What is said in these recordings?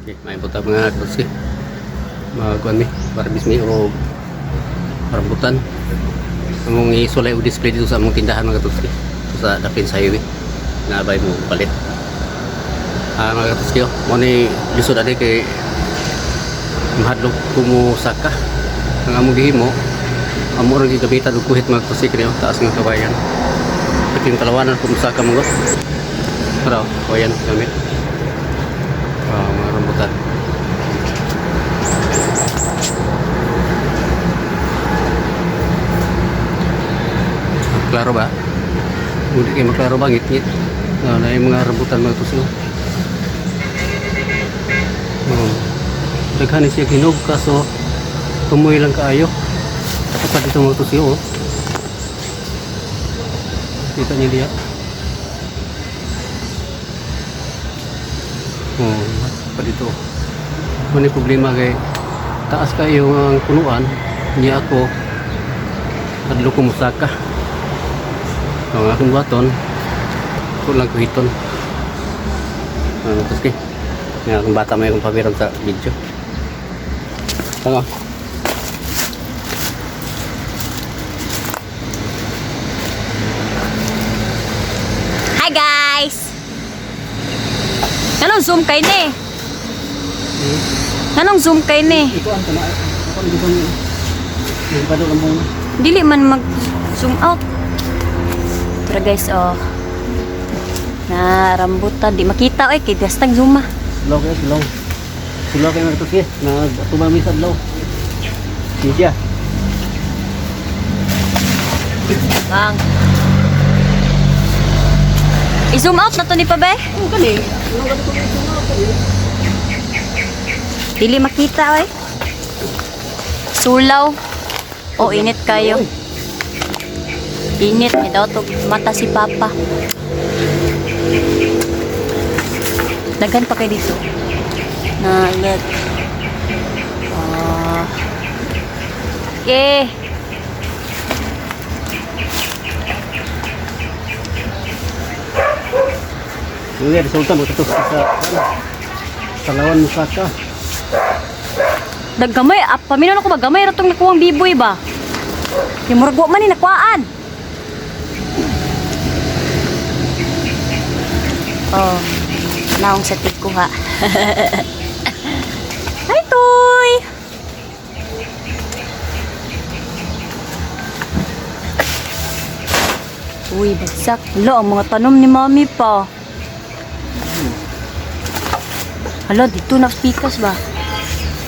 Okay, may buta mga kursi. Mga kuan mi, barbis mi o rambutan. Among isulay o display dito sa among tindahan mga kursi. Sa Dapin sa highway. Naabay mo palit. Mga kursi, mo ni lisod ade kay mahadlok kumusaka. Ang among gihimo, amo ra gigabitan og kuhit mga kursi kaniyo taas nga kabayan. Pati yung kalawanan kumusaka mga kursi. Pero, kabayan gamit. Mga rambutan. Klaro ba? Hindi kayo maklaro ba? Ngit-ngit. Na yung mga rambutan mga tuslo. Daghan siya ginog kaso tumoy lang kaayo. Kapag dito mga tuslo. Kita niyo diya. Pa dito. Ano yung problema kay taas kayo ang punuan niya ako adlo ko musaka. Ang akong baton kulang ko hiton. Tapos kay ang akong bata may akong pabiran sa video. Tama. Hi guys! Anong zoom kay ni? Anong zoom kay ni? Ito ang tama. Ako dito ni. Yung pado lang mo. Dili man mag zoom out. Tara guys, oh. Na rambutan di makita oy kay gastang zoom ah. Slow kayo, slow. Slow kayo mga tusi. Nagtubang mi sa slow. Siya. Bang. I-zoom out na to ni Pabe. Oh, kani. Dili makita oy. Sulaw. O init kayo. Init ni daw to mata si Papa. Daghan pa kay dito. Na look. Okay. Yung resulta mo ito sa lawan musaka. Daggamay, paminaw na ko ba? Gamay ratong nakuwang biboy ba? Yung muragwa man ni nakuhaan. Oh, naong sa tig ko ha. Hi, Toy! Uy, bagsak. Hala, ang mga tanom ni Mami pa. Hala, dito na pikas ba?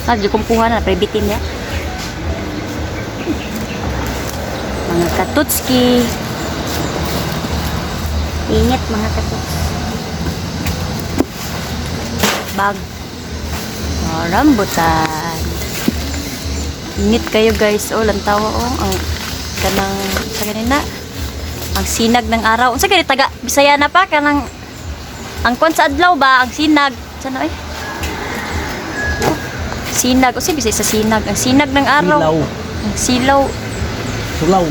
Di kong kuha na, prebitin ya. Mga katutski. Init mga katutski. Bag. Rambutan. Init kayo guys. O, lantawa o. Ang kanang, sa ganina. Ang sinag ng araw. Sa ganito, taga, Bisaya na pa. Kanang, ang kwan sa adlaw ba? Ang sinag. Sana eh. Sinag. O siya bisa sa sinag. Ang sinag ng araw. Silaw. Ang silaw. Sulaw.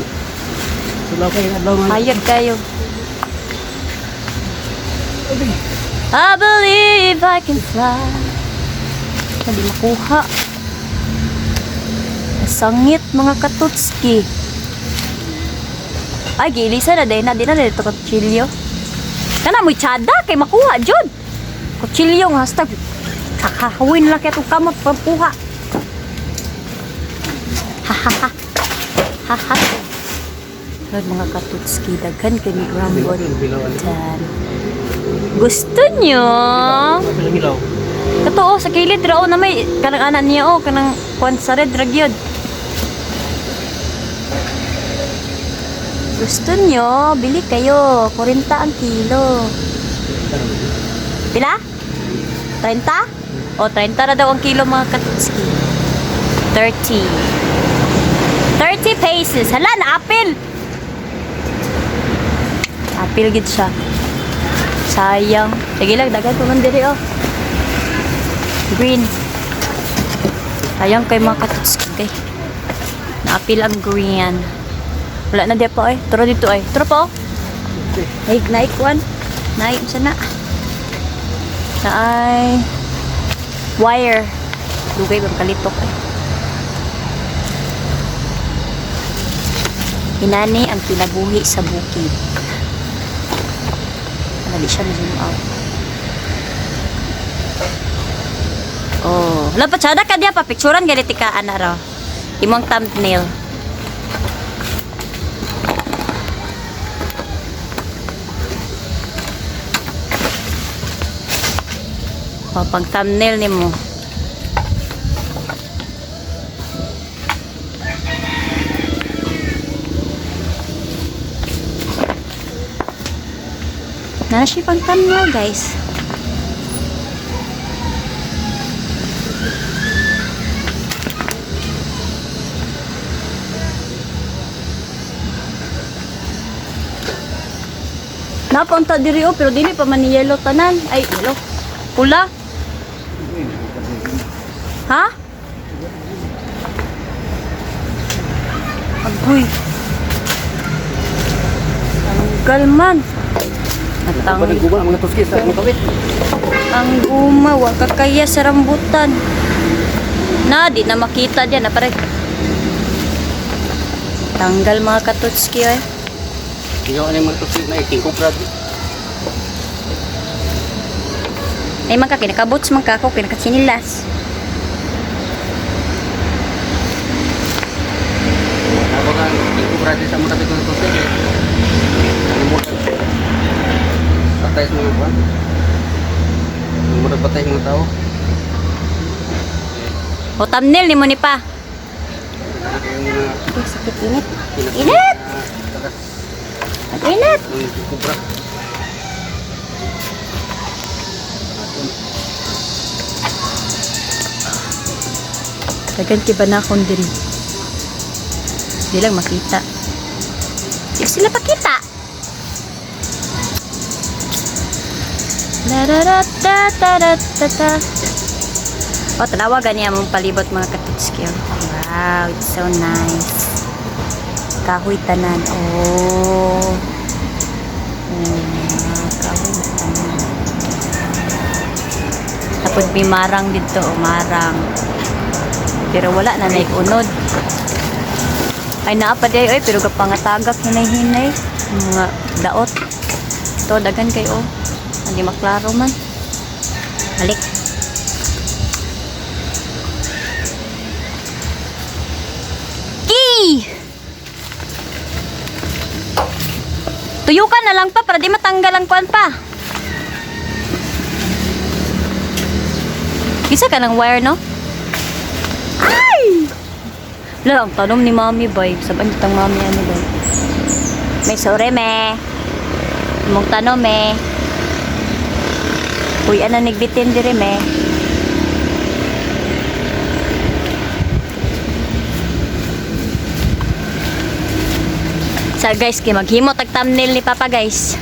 Sulaw kayo na daw. Hayag kayo. I believe I can fly. Hindi makuha. Sangit mga katutski. Ay, gilisa na din na. Di na dito kutsilyo. Kana mo'y tsada kay makuha, Jod. Kutsilyo nga. Hasta kakahawin lang kaya itong kamot pagkuha. Hahaha. Haha. Lord, mga katutski, daghan kay ni rambutan. Gusto nyo? Hilaw. Kato, sa kilid rao na may kanang anak niya, kanang kwan sa red ragyod. Gusto nyo? Bili kayo. 40 ang kilo. Pila? 30? O, 30 na daw ang kilo mga katutski. 30. 30 pesos. Hala, na-apil! Apil gid siya. Sayang. Sige lang, dagan ko man diri oh. Green. Sayang kay mga katutski kay. Naapil ang green. Wala na diya pa eh. Turo dito eh. Turo po. Naik one. Naik siya na. Naay. wire. Dugay bang kalitok eh. Inani ang kinabuhi sa bukid. Dali siya na zoom out. Oh, lapat sada ka dia pa picturean ganiti ka ana raw. Imong thumbnail. O, pang thumbnail ni mo. Nana siya pang thumbnail, guys. Napunta diri pero dili pa man ni yellow tanan. Ay, yellow. Pula. Ha? Agoy. Tanggal man. Apa nang guma mga tuski sa mga kawit? Ang guma, wa kakaya sa rambutan. Na, di na makita diyan na pare. Tanggal mga katutski eh. Ikaw ano yung mga tuski na iking kubrad? Ay man ka kinakabots man ka ako kinakatsinilas. Ako ka iking kubrad sa mga kapit ng tuski. Ano mo? Patay sa mga buwan. Ano mo patay sa mga tao? O thumbnail ni mo ni pa. Yung Sakit init. Init! Ang init! iking kubrad. Dagan kiba na akong diri. Di lang makita. Di sila pakita. La-da-da-da-da-da-da. O, tanawagan niya mong palibot mga katutski. Wow, it's so nice. Kahoy tanan. Oh. Kahoy tanan. Tapos may marang dito. O, marang. Pero wala na naikunod. Ay naapa di ay pero kapangatagak hinay-hinay mga daot. To dagan kayo. Hindi maklaro man. Balik. Ki! Tuyo ka na lang pa para di matanggal ang kuwan pa. Isa ka ng wire, no? Ay! Wala, ang tanom ni mami, bay. Saban itang mami, ano, bay. May sore, me. Mong tanom, me. Uy, ano, nigbitin dire, me. So, guys, maghimo tag thumbnail ni Papa, guys.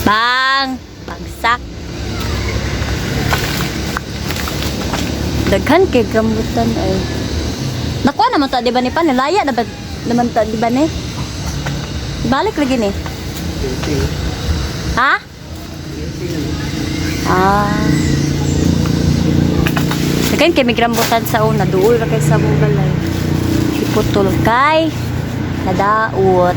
Bang! Bagsak. Daghan kay gambutan ay. Nakuha naman ta di ba ni pa nilaya naman ta di ba ni? Balik lagi ni. Ha? Ah. Daghan kay migrambutan sa una duol ra kay sa bubalay. Iputol kay nadaot.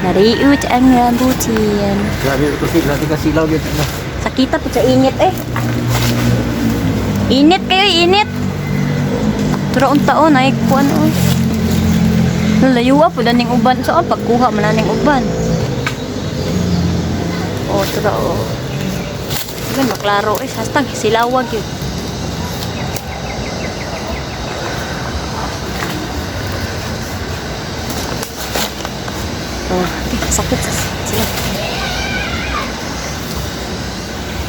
Nariut ang rambutan. Grabe ito kasi silaw dito. Sakita po sa init eh. Init kayo, init. Pero ang taon ay kuan o. Nalayuwa po daning uban. So, pagkuha mo na ning uban. O, tira o. Gan maklaro eh. Hastang silawag yun. Oh, sakit sila.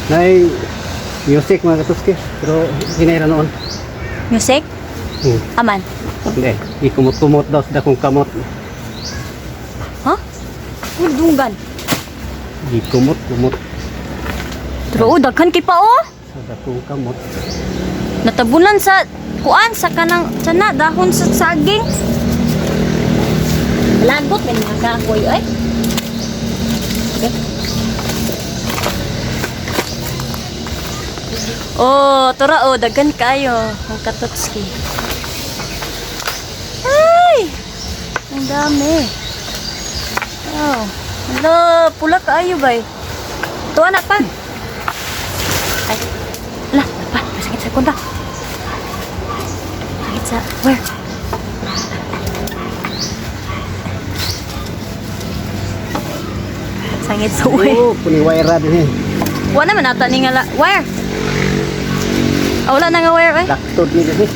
Nay music mga katuski pero hinayra noon. Music? Aman. Hindi, ikumot-kumot daw sa dakong kamot. Ha? Udungan. Ikumot-kumot Pero daghan kay pa o. sa dakong kamot. Natabunan sa kuan sa kanang tiyan dahon sa saging. Lagot may mga kahoy ay. Okay. Oh, tura oh, daghan kayo. Ang katotski. Ay! Ang dami. Wow. Hala, pula kayo ba? Tuwa na pa. Ay. Ala, pa, masakit sa konta. Sakit sa, where? Sangit sa where? Oh, puning wire din eh. Wala naman ata ni nga wire. Ah, wala na nga wire eh. Laktod ni kasi.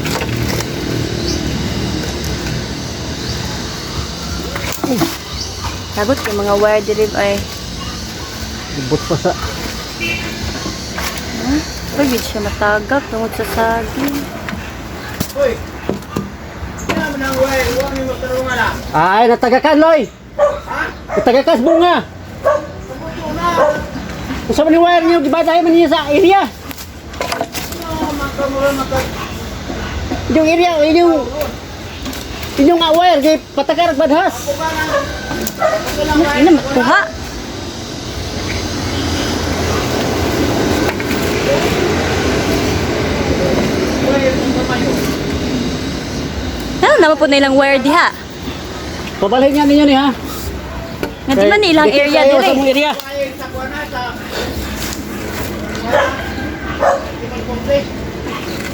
Tagot kay mga wire diri ay. Ibot pa sa. Pwede siya matagak tungod sa saging. Hoy. Kaya mo nang way, huwag niyo magtarungan na. Ay, natagakan, Loy. Natagakan sa bunga. Kung sa maniwire niyo, gibaday man niya sa area. Yung area, yung nga wire, kay patakar badhas. Ano matuha? Ano naman po na ilang wire diha? Pabalhin niya ninyo ni ha. Nga di man ilang area Sa dire. mong area. Sa kuwana sa.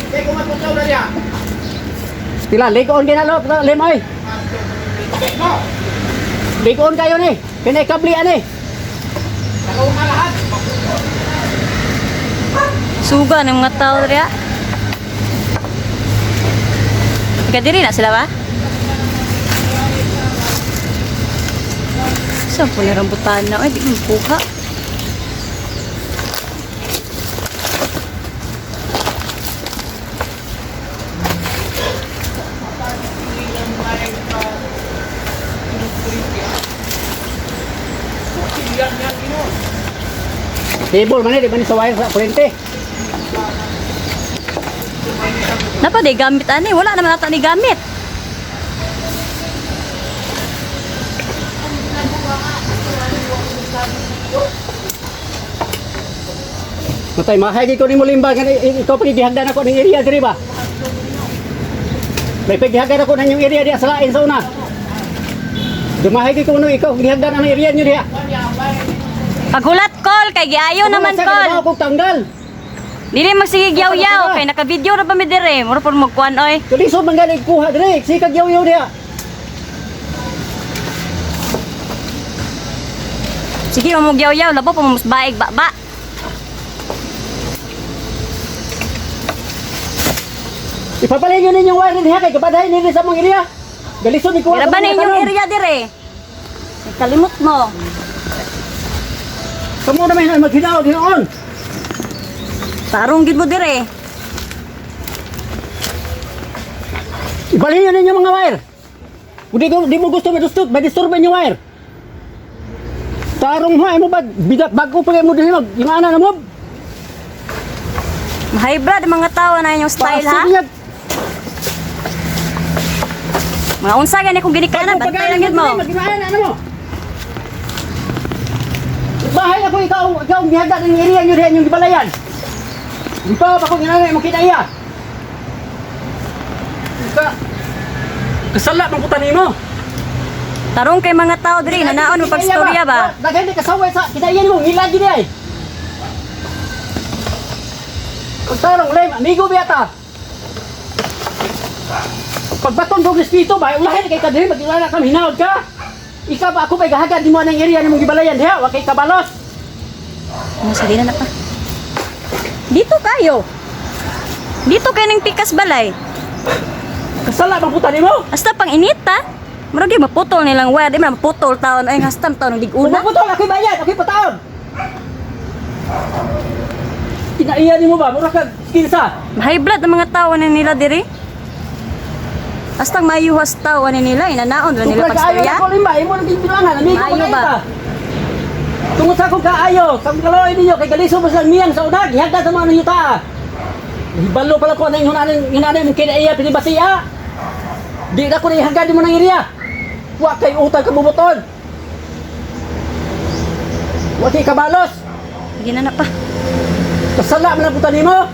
Kaya kung matutaw na niya. Pila, ligoon ginalo, limay. Ligoon kayo ni. Pinay-kablian ni. Nakaw ka lahat. Suga ng mga tao dire. Kadiri na sila ba? Saan po na rambutan na? Ay, di mo puha. Table man di ba ni sa wire sa kurente. Napa di gamit ani? Wala naman ata ni gamit. Matay, mahagi ko ni mo limba. Ikaw pagigihagdan ako ng area diri ba? May pagigihagdan ako ng yung area diya sa lain sa una. Dumahagi ko no, ikaw gihagdan ang area nyo diya. Pagulat call kay giayo naman call. Ako tanggal. Dili magsige yaw-yaw kay naka-video ra pa mi dire. Mura pud magkuan oy. Tulisod man galing kuha dire. Sikag yaw-yaw diya. Sige mo yaw-yaw labo pa mo mas baig ba. Ipapaling yun ninyong wire diya kay kabadahin nila sa mong area. Galisod ni kuha. Ira ba ninyong area dire? Kalimot mo. Kamu naman yung maghinaw, ginoon. Tarong gid mo dire. Ipaling yun ninyong mga wire. Kung di mo gusto madisturban yung wire. Tarong ha, mo ba, bago pa kayo mo din yung ana na mo. Hybrid mga tao na yung style ha. Mga unsa gani kung ginikanan bantay lang gid mo. Maginayan ano mo? Bahay ako ikaw ang gihagda ng area nyo diyan yung gibalayan. Dito ako ginanay mo kita iya. Kasala man putan nimo. Tarong kay mga tao diri nanaon mo pagstorya ba? Daghan di kasaway sa kita iya mo ngilagi di ay. Tarong lem amigo biyata. Pagbaton dog dito ba ulahin kay kadiri magilala ka hinawd ka. Ikaw ba ako ba gahagad di mo ang area ni mong gibalayan diha wa kay kabalos. Ano sa na pa? Dito kayo. Dito kayo ng pikas balay. Kasala bang puta nimo? Hasta pang inita. Murag yung maputol nilang wire. Di man maputol taon. Ay, hastam taon ng diguna. Una putol ako'y bayad, ako'y pataon. Kinaiya nimo ba? Mura ka kinsa? High blood ang mga tao na nila diri. Hastang mayuhas tao na nila. Inanaon na nila Tungkol kaayo pagstorya. ako limba, imo nang bilangan, amigo Maayo ba? ba? Tungkol sa akong kaayo, sa akong kaloy ninyo, kay galiso mo sa miyang sa unag, ihagda sa mga nangita. Hibalo pala ko na yung hinanay mong kinaiya, pinibasiya. Di na ko na ihagda mo ng iriya. Wa kay utang ka bubuton. Wa kay kabalos. Ginana pa. Kasala man ang puta nimo.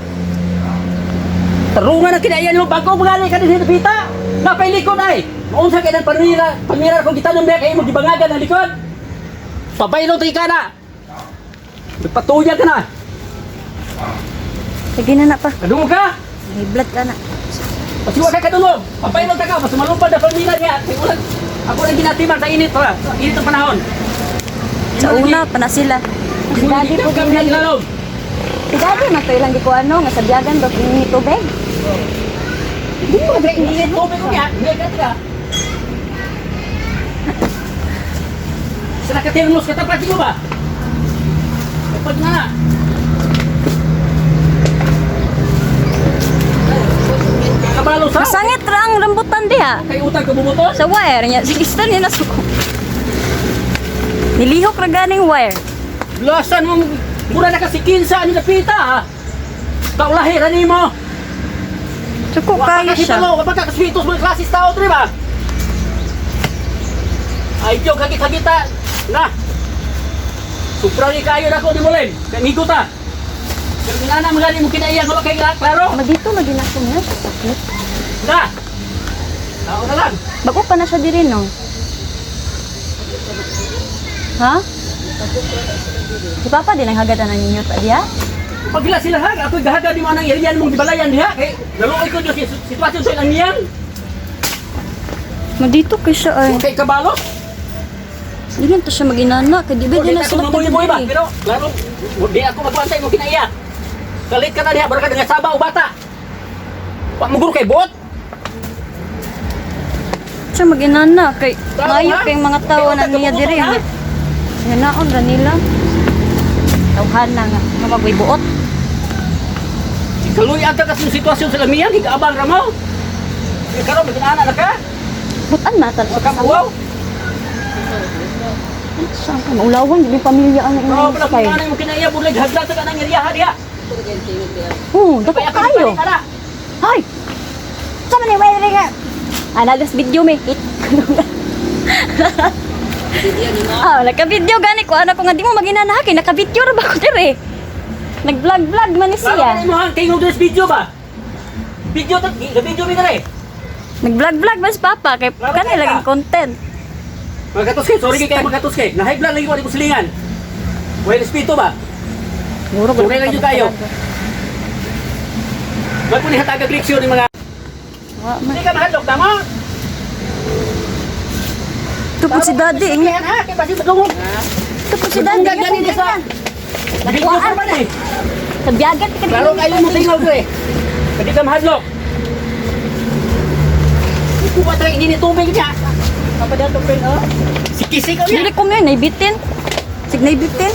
Tarungan na kinaiyan mo bago magali ka din sa pita. Napay likod ay. Maunsa kay nang panira kung kita nang kay mo gibangagan ang likod. Pabaylo tay ka na. Magpatuya ka na. Sige na pa. Kadungog ka. May blood ka na. Pasiwa ka kadungog. Pabaylo ta ka mas malupad na panira niya. Sigulan ako lang ginatiman sa init pa. Sa init ng panahon. Sa una pa na sila. Si daddy po kami din. lalong. Si daddy man to ilang di ko ano nga sa biyagan do ini tubig. Hindi mo init tubig ko niya. Hindi ka. Sa nakatirnos ka tapat mo ba? Kapag na na. Kabalo sa? Masangit ra ang rambutan diha. Kay utang ka bumuto? Sa wire niya. Sige, stan niya nasuko. Nilihok ra ganing wire. Lasan mong mura na kasi kinsa ni napita ha. Kaulahi ra nimo. Suko kayo siya. Kapag kakaswitos mo ng klasis tao, di ba? Ay, diyo, kagita-gita. Na. Suprali kayo na ko ni Mulen. Kamigo ta. Kaya ginana mga mo kinaiyan ko kay klaro. Magdito na din ako niya. Sakit. Na. Tao na lang. Bago pa na siya diri no. Ha? Si Papa din ang hagatan ng ninyo ta diya? Pagila sila ha, ako'y gahaga di mo anang iriyan mong gibalayan diha. Kay naluoy ko yung sitwasyon sa ilang niyan. Magdito kay siya ay. Okay, kabalo. Hindi to siya maginana. Kaya di ba din na sila Mabuhay ba? pagdiri. Pero, laro, di ako magwantay mo kinaiya. Kalit ka na diha, baru ka dengan saba o bata. Wak mo guro kay buot. Siya maginana. Kay Tao, mayo ha? kay mga tao na niya diri. ha? Hinaon ra nila. Tawhan na nga. Mabagway buot. Kaluy ata kasi yung sitwasyon sa lamiyan, higaabang ra mo. Kaya karon maginana na ka. Butan matan. Makabuaw. Saan ka? Maulawan. Hindi pamilya ang Oo, inang pala sakay. kung nanay mo kinaiya, bulag haglat ka nang iriyaha diha. Oo, dapat Kaya kayo. Ara. Hay! Sama ni Wayne nga. Nagas video me. Hit. Naka-video gani ko. Ano ko nga di mo maginanaki. Naka-video ra ba ko dire? Nag-vlog man ni Siya. siya. Ano mo hang kay ngudres video ba? Video to, video mi dere. Nag-vlog ba si Papa? Kay Grabe kanila ka. laging content. Magatos kay, sorry kay magatos kay. Na high blood lagi ko di ko silingan. Well, espiritu ba? Muro Okay lang yun tayo. Wag mo ni hatag agreksyon ni mga. Wa man. Hindi ka mahadlok tama. Ito po si Daddy. Yan ha, kay basi madungog. Ito po si Daddy. Madungog gani sa. Video Nakuhaan. pa man eh. Sa biyagan. Klaro kayo mo tingaw ko eh. Hindi ka mahadlok. Kuha tayo hindi ni tubig niya. Kapag dato friend oh. Sikisi ka Dili niya. ko ngayon. Naibitin. Sig naibitin.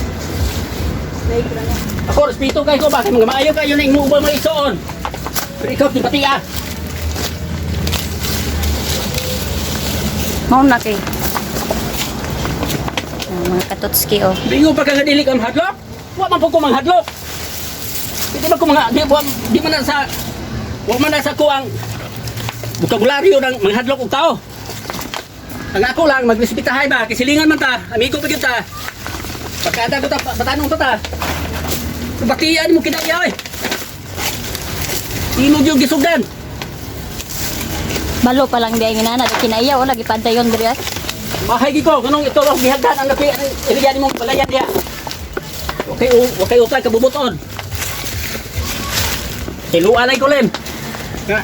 Ako, respeto kayo ko ba? Kaya mga maayo kayo na imuubang mga isoon. Pero ikaw, di pati ah. Mauna kay. Mga katotski oh. Bingo pa kagadili ka mahadlok? Wa man po ko manghadlok. Hindi man ko mga, di man na sa, wa man na sa ko ang bokabularyo ng manghadlok og tao. Ang ako lang, magresipitahay ba? Kisilingan man ta, amigo pa gyud ta. Pagkada ko ta, patanong to ta. Batiyan mo kinaya eh. Timog yung gisugdan. Balo pa lang diay nginana. Kinaya o lagi pantay yun diri. Mahay gi ko, kanong ito lang gihagdan ang napi, iriyan mong balayan diya. Okay, utay kabubuton. Siluanay ko len. Nga.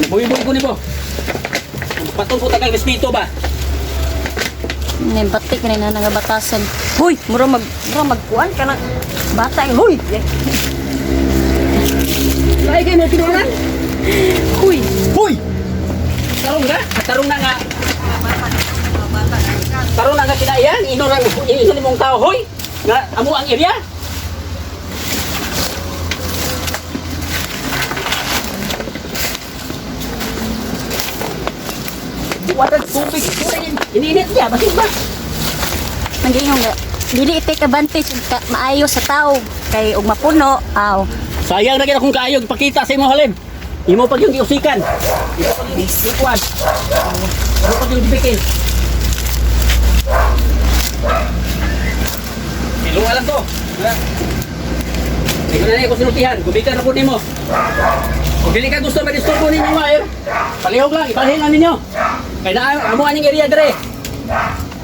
Buhi-buhi ko ni po. Patong ko tagang respeto ba? Nay batik na nga batasan. Hoy, mura magkuan ka na. Bata yung hoy. Lahi kayo mo tinuran? Hoy. Huy! Tarong nga? Tarong na nga. Tarong na nga kinaiyan? Ino mong tao, hoy! Nga, amo ang area? Water tubig. Ininit niya, bakit ba? Nangingong nga. Dili i-take advantage ka maayo sa tao kay ug mapuno aw. Sayang na kita kung kaayog pakita sa imo halim. Imo pag yung giusikan. Imo pag yung ikuan. Imo pag yung dibikin. Hello, alam to. Ikaw na niya ko sinutihan. Gubikan na po nimo. Kung dili ka gusto ma-disturbo ninyo wire, palihog lang, ibalhin lang ninyo. Kaya na amo aning area dire.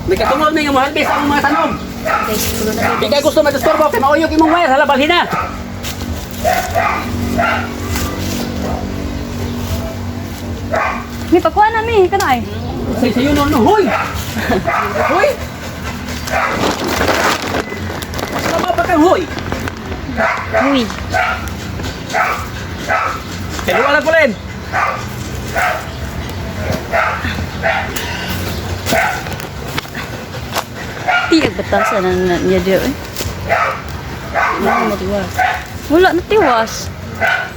May katungod may nga mohalbis ang mga tanom. Guys, tulo na Di ka gusto ma-disturbo, kaya mauyog imong wire, hala balhin na. Mi pakuha na mi, kanay. Sayo no, huy! Huy! Sama pa kang huy! Uy. Kaya wala ko rin! Tiyag batasan na niya diyo eh. Wala na tiwas.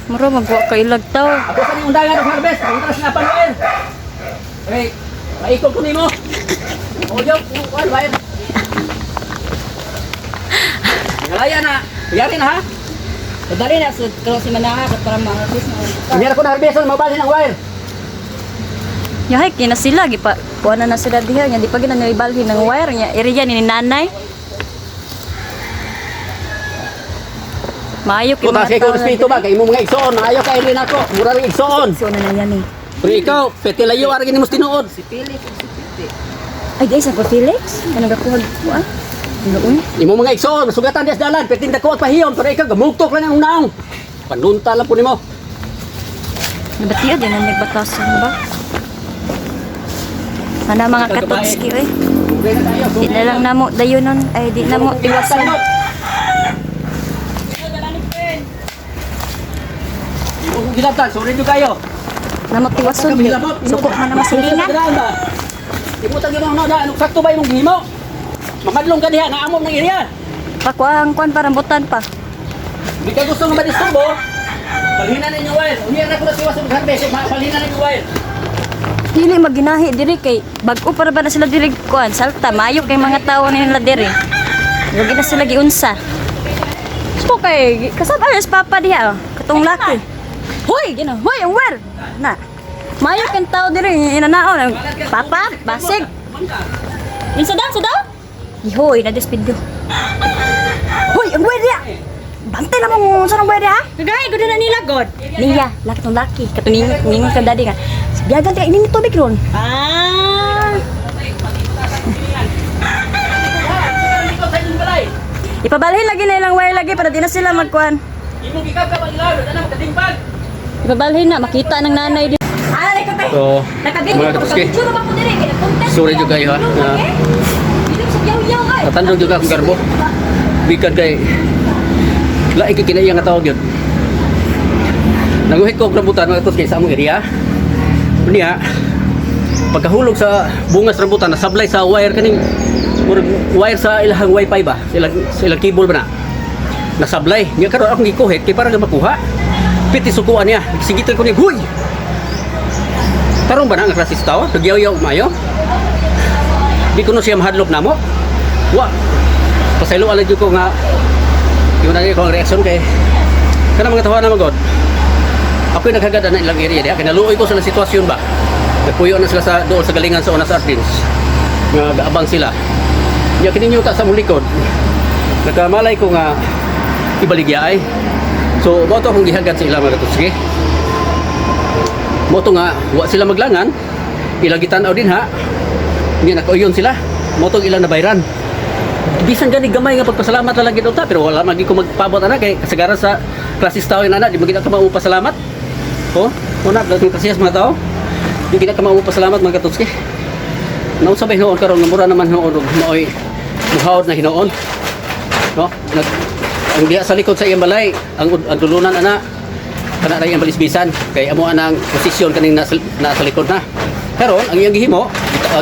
Mura magwa ka ilag tao. Ako sa niyong undangan ng harvest, ang taras na panuin! Okay, maikot ko nimo! Ojo, kuhan, wire! Ngalaya na! Yari na ha! Dali na sa kalau si manahat para ma-harvest na. Nangyari ko na harvest, mabalhin ang wire! Yahay kina sila gipa kuha na sila diha nya di pa gina ibalhin ng wire nya area ni nanay. Maayo kay Kung kasi ko respeto ba, kay imo mga igsoon, ayaw ka rin ako, mura rin igsoon! So na yan eh. Pero ikaw, peti layo, aragin mo tinuod! Ay guys, ako Felix. Ano ga kuha kuha? Noon. Imo mga igsoon, masugatan des dalan, peti dako at pahiyon, pero ikaw gamugtok lang ang unaong! Panunta lang po nimo! Nabatiyo din ang nagbatasan ba? Sana mga katotski eh. Di na lang namo dayonon ay di namo tiwasan. Imo gilabtan, sorry nyo kayo! Namo tiwason. Sukok man na masilingan. Imo tagi mo na, anong sakto ba imong gihimo? Mamadlong ka diha, naamom ng area! Pakuha ang kwan para butan pa. Di ka gusto nga madisturbo, palhinan ninyo wire. Umiyan na ko na siwas ng harvest, palhinan ninyo wire. Dili maginahi diri kay bag-o para ba na sila diri kuan salta mayo kay mga tawo nila diri. Wag na sila giunsa. So kay kasab alas papa diha oh. Katong laki. Hoy, gino. Hoy, ang wer. Na. Mayo kan tawo diri inanaon. Papa, basig. Insa daw? Ihoy na despido. Hoy, ang wer diha. Bantay na mo sa nang wer diha. Kagay, gud na nila god. Niya, laki tong laki. Katuningin ka dadi ka. Biyagan tayo ini tubig ron. Ah, Ipabalhin lagi na ilang wire lagi para di na sila magkuhan. Imo gikab ka pag-ilaw, dala magkatimpag. Ipabalhin na, makita ng nanay din. Alay ko tayo. So, mga katuski, sorry juga kayo ha. Tatandog juga akong garbo. Bikad kay lain kay kinaiya nga tawag yun. Naguhit ko ang rambutan mga katuski sa among area. Niya, pagkahulog sa bungas rambutan, nasablay sa wire kaning wire sa ilahang wifi ba? Sa ilang cable ba na? Nasablay. Nga karon akong gikuhit kay para nga makuha. Piti sukuan niya. Sigitan ko niya, huy! Tarong ba na ang klasis tao? Nagyaw-yaw umayo? Di ko no siya mahadlok na mo. Wa! Pasaylo alam ko nga yung nagay ko ang reaksyon kay kana mga tawa na magod. Ako'y naghagad na ilang area diya. Kinaluoy ko sa sitwasyon ba? Nagpuyo na sila sa doon sa galingan sa Onas Ardens. Nga gaabang sila. Nga kininyo ta sa mong likod. Nagkamalay ko nga ibaligya ay. So, mo to akong gihagad sa ilang mga katuski. Mo to nga, wa sila maglangan. Ilang gitanaw din ha. Nga nakauyon sila. Mo to ilang nabayran. Bisan gani gamay nga pagpasalamat na lang gito ta. Pero wala magi ko magpabot na kay kasagaran sa klasis tao yung anak. Di magkita ka maupasalamat. Oh, una, dating kasiyas mga tao. Di kita ka maupasalamat mga katuski. Naon sabay hinoon karon nga mura naman hinoon og maoy muhawd na hinoon. No? Ang diha sa likod sa iyang balay, ang dulunan ana kana ra iyang balisbisan kay amo anang posisyon kaning nasa likod na. Karon ang iyang gihimo,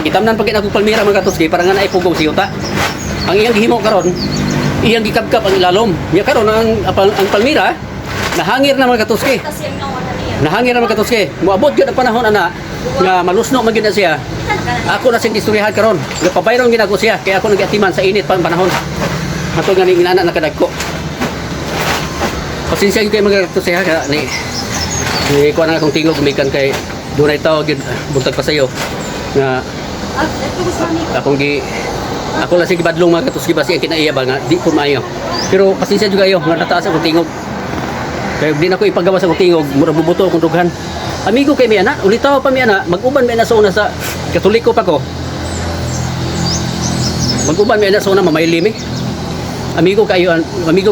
gitamnan pagit ako palmira mga katuski para nga naay pugong siyuta. Ang iyang gihimo karon, iyang gikabkab ang ilalom. Nya karon ang palmira nahangir na mga katuski. Nahangir na mga katuski. Moabot gyud ang panahon ana nga malusno man gyud na siya. Ako na sing istoryahan karon. Nagpabayron gid ako siya kay ako nagatiman sa init pang panahon. Ato nga ning inana nakadagko. Pasensya gyud kay mga katuski ha ni kuha na akong tingog gumikan kay dunay tawo gyud buntag pa sayo nga ako lang sige badlong mga katuski basi ang kinaiya ba nga di po maayo. Pero pasensya juga ayo nga nataas akong tingog. Kaya di na ko ipagawa sa tingog, mura bubuto akong dughan. Amigo kay mi ana, ulitaw pa mi ana, mag-uban mi ana sa una sa Katoliko pa ko. Mag-uban mi ana sa una mamayli mi. Amigo kay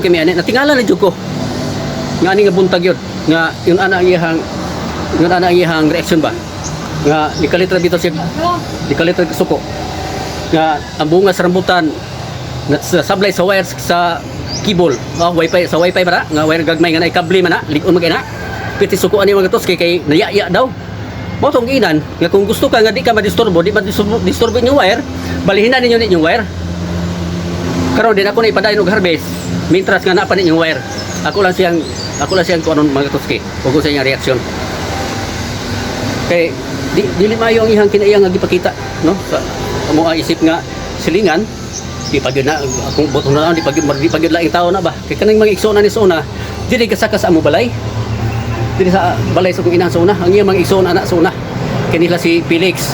mi ana, natingala na jud ko. Nga ani nga buntag yun, nga yung ana iyang reaction ba? Nga nikalitra dito siya, nikalitra suko. Nga ang bunga sa rambutan na sablay sa wires sa keyboard, wifi sa wifi ba nga wire gagmay nga na ikable man na ligon magina piti sukuan ni mga tos kay nayaya daw mo tong inan nga kung gusto ka nga di ka madisturbo di madisturbo yung wire balihinan ninyo ni yung wire karon din ako na ipadayon og harvest mintras nga naa pa ni yung wire ako lang siyang kung anong mga tos kay ug sa iyang reaksyon kay dili maayo ang ihang kinaiyang nga gipakita no sa amo isip nga silingan di pagyud na akong boto na di pagyud laing tao na ba kay kanang mga igsoon ni sa una dili kasaka sa amo balay dili sa balay sa kong inang sa una ang iyang mga igsoon anak sa una kanila si Felix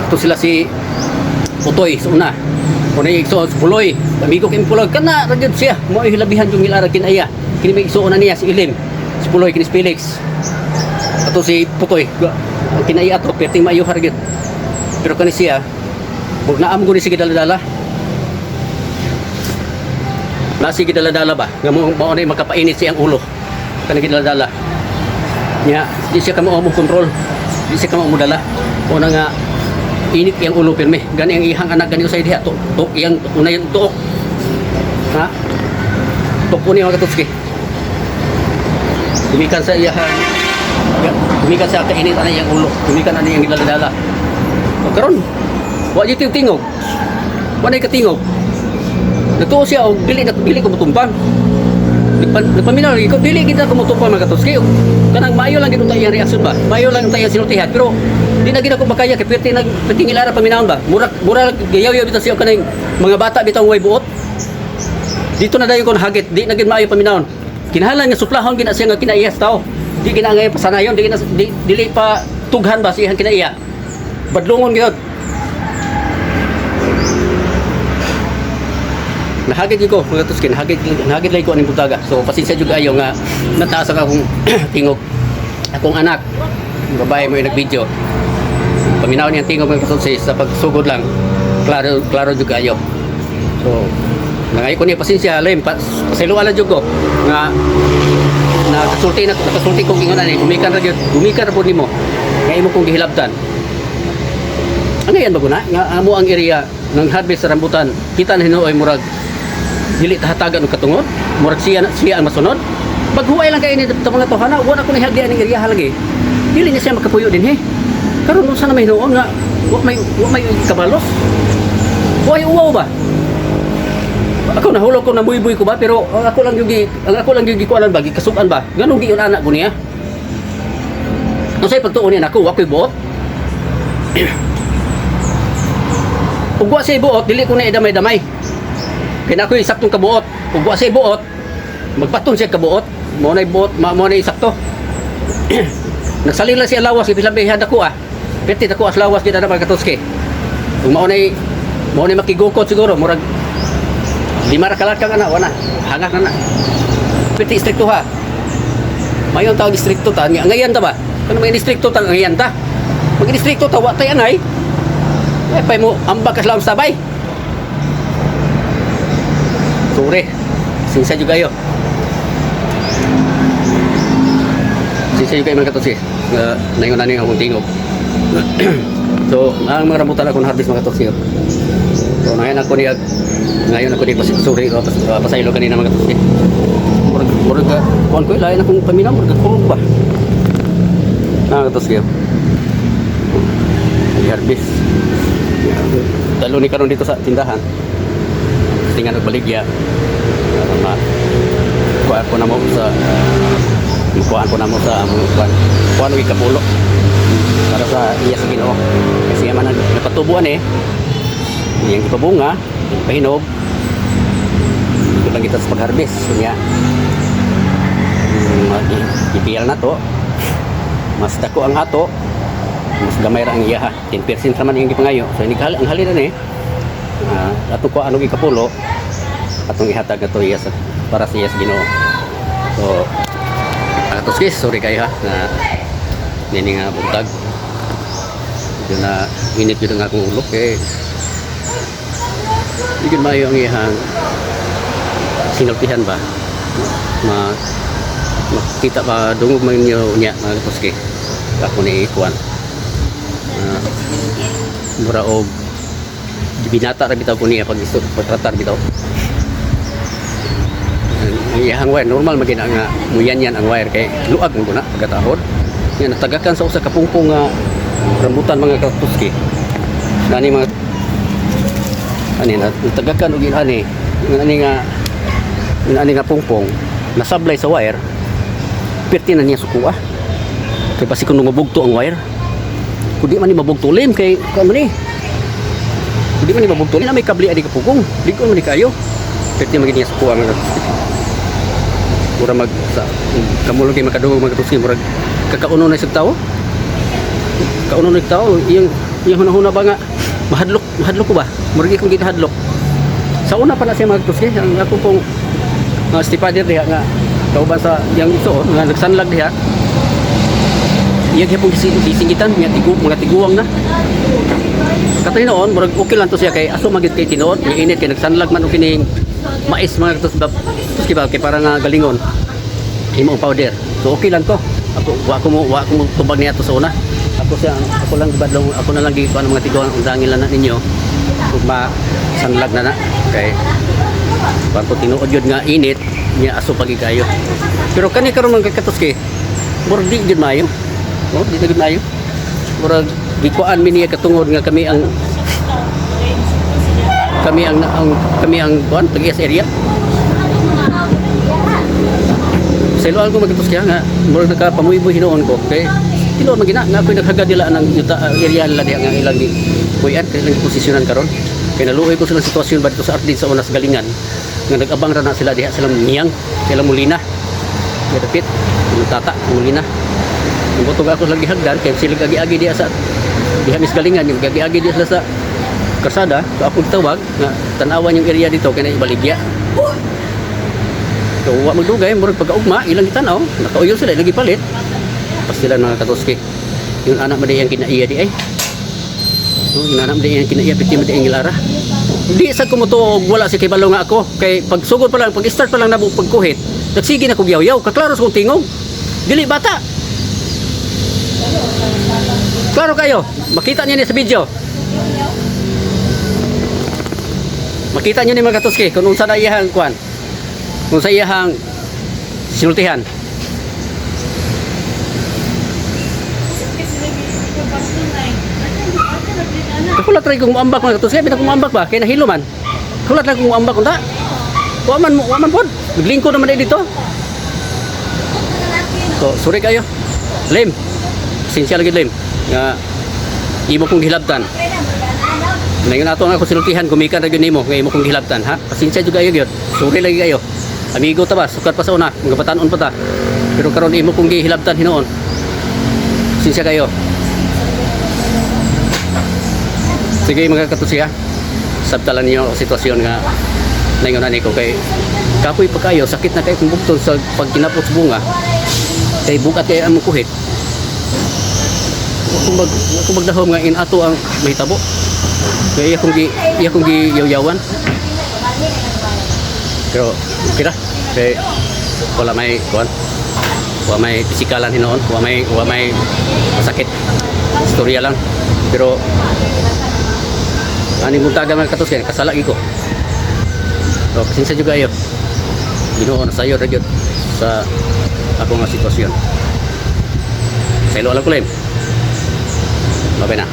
to sila si Putoy sa una kuno igsoon si Puloy amigo kay Puloy kana ra gyud siya mo hilabihan yung ilara kinaya kini may igsoon niya si Ilim si Puloy kini si Felix ato si Putoy kinaya ato perting maayo hargyud pero kani siya wag naam ko ni sige dala-dala nasi gidala-dala ba nga mo na makapainit siyang ulo kanang gidala-dala nya di siya kamo kontrol di siya kamo dala una nga init yang ulo pirme gani ang ihang anak gani usay diha tok yang una yung tuok ha tok ni mga katutski dumikan sa iyahang dumikan sa kainit ana yang ulo dumikan ana yang gidala-dala o karon wa jud tingog wa nay katingog natuo siya og dili ko mutumpang nagpaminaw ko dili kita ko mutumpang mga katuski kanang maayo lang gid iyang reaksyon ba maayo lang tayo sinultihan pero di na gid ako makaya kay perti nagpatingilara paminawon ba mura gayaw-yaw bitaw siya kanang mga bata bitaw way buot dito na dayon ko hagit di na gid maayo paminawon kinahanglan nga suplahon gid siya nga kinaiyas tao di kinangay pasanayon dili pa tughan ba siya kinaiya badlongon gyud nahagid ko mga tuskin nahagid lay ko aning butaga so pasensya jud ayo nga nataas akong tingog akong anak babae mo yung nagvideo paminaw niyang tingog mga kasunsi sa pagsugod lang klaro jud ayo so nangay ko niya pasensya lim pasiluala jud ko nga nakasulti kong ingon ani gumikan ra pud nimo nga imo kong gihilabtan ano yan baguna nga amo ang area ng harvest sa rambutan kita na hinuoy murag dili tahatagan og katungod murag siya ang masunod paghuway lang kay ni mga tohana wa na ko ni hagdi aning area lagi dili niya siya makapuyo din karon unsa na may hinuon nga wa may kabalos uwaw ba ako nahulog ko na buy ko ba pero ang ako lang yung gikuanan ba gikasuban ba ganun giyon anak ko niya unsay pagtuon niya nako wa koy buot ug wa say buot dili ko na idamay-damay kaya ako yung saktong kabuot kung buwa siya buot magpaton siya kabuot mo na buot mo na sakto nagsalila siya lawas ipilabihan ako piti ako as lawas kita na magkatuski kung mo na makigukot siguro murag lima ra kalakang anak wana hangak na piti istrikto ha mayon tawag distrikto ta ngayon ta ba kung may distrikto ta ngayon ta mag distrikto ta wa tay anay pay mo ambak kas laom sabay sore sinsa juga yo sinsa juga mga katosis naingon ani akong tingog so ang mga rambutan akong harvest mga katosis so ngayon ako di pasuri pasaylo kanina mga katosis murag kuan ko lain akong paminaw murag kulog ba mga katosis harvest dalo ni karon dito sa tindahan tingnan og baligya kuan ko na mo sa kuan ug kapulo para sa iya sa Ginoo kasi man nagpatubuan yang ipabunga pahinog ito lang kita sa pag-harvest niya ipiyal na to mas dako ang ato mas gamay ra ang iya 10% naman yung gipangayo so ang halina ato ko anong ikapulo atong ihatag na to para sa Ginoo so katuskis, sorry kayo ha na nini nga buntag. Yun na init yun nga akong ulok eh. Hindi mayo ang iyang sinultihan ba makita ba dungog man nyo niya mga katuski ako ni Ikuan mura o binata ra bitaw ko niya pag gusto pagtratar bitaw ang iyang wire normal magina nga muyan yan ang wire kay luag mo na pagkatahod yan natagakan sa usa ka pungpong nga rambutan mga katuski nani mga ani natagakan og ani nga pungpong nasablay sa wire perti na niya sukuha kay basi kung mabugto ang wire kung di man ni mabugto lim kay kung ni kung di man ni mabugto lim na may kabli adi kapugong di ko man ni kayo perti man niya sukuha nga mura mag sa kamulong kay makadungog magatuski mura kakauno na sa tao kauno na tao yung hunahuna ba nga mahadlok ko ba mura kung gihadlok sa una pa na siya magatuski ang ako pong stipader diha nga kauban sa yang iso nga nagsanlag diha iya gyapon sisingitan nga mga tiguwang na katay noon murag okay lang to siya kay aso magit kay tinuod nga init kay nagsanlag man og kining mais mga tos kiba kay para nga galingon imo powder so okay lang to ako mo tubag niya to sa una ako lang badlong ako na lang gikuan ang mga tiguwang undangin lang na ninyo ug masanlag na kay pagko tinuod yun nga init niya aso pagi kayo pero kani karon man katuski murag di gid maayo di gid maayo murag gikuan mi niya katungod nga kami ang kuan tag-is area sa iloan ko magkatuski nga murag nakapamuiboy hinoon ko kay tinuod magina nga ako'y naghagad nila ang yuta area nila diha nga ilang ni kuyan kay ilang posisyonan karon kay naluoy ko silang sitwasyon ba dito sa Ardin sa unas galingan nga nag-abang ra na sila diha silang miyang sila mulina ya dapit tata mulina butog ako lagi hagdan kay sila agi-agi diha sa diha mis galingan yung agi-agi diha sila sa karsada so ako tawag nga tan-awan yung area dito kay ibaligya so wa magdugay murag pagkaugma ilang gitanaw nakauyo sila lagi palit pas sila mga katuski yung anak man yang kinaiya di ay so yung anak man yang kinaiya piti man ang ilara di sa kumutuog wala si kay balo nga ako kay pag sugod pa lang pag start pa lang nabo pagkuhit nagsige na kog yaw-yaw kaklaro sa kong tingog dili bata klaro kayo makita niyo ni sa video makita niyo ni mga katuski kung unsa na iyang kuan kung sa iyang sinultihan kulat rin kung muambak mga katuski pinag muambak ba kaya nahilo man kulat rin kung muambak unta waman po naglingko naman dito so sorry kayo lim sinsya lagi lim nga imo kong gilabtan ngayon nato nga ako sinultihan kumikan rin yun imo nga imo kong gilabtan ha pasinsya juga kayo yun sorry lagi kayo amigo ta ba sukat pa sa una mga batanon pa ta pero karon imo kong gihilabtan hinoon sinsya kayo. Sige mga katusi ha, sabtalan niyo ang sitwasyon nga nangyunan ko kay kapoy pa kayo, sakit na kayo kung bukton sa pag kinapot sa bunga kay bukat kayo ang kuhit kung magdahom nga inato ang mahitabo kaya iya kong giyaw-yawan pero kira kay wala may kuan wala may pisikalan hinoon wala may sakit istorya lang pero ani muntagan mga katos kaya kasalagi ko so pasensya juga ayo Ginoo na sayo ra gyud sa ako nga sitwasyon sa ilo alam ko lim babay na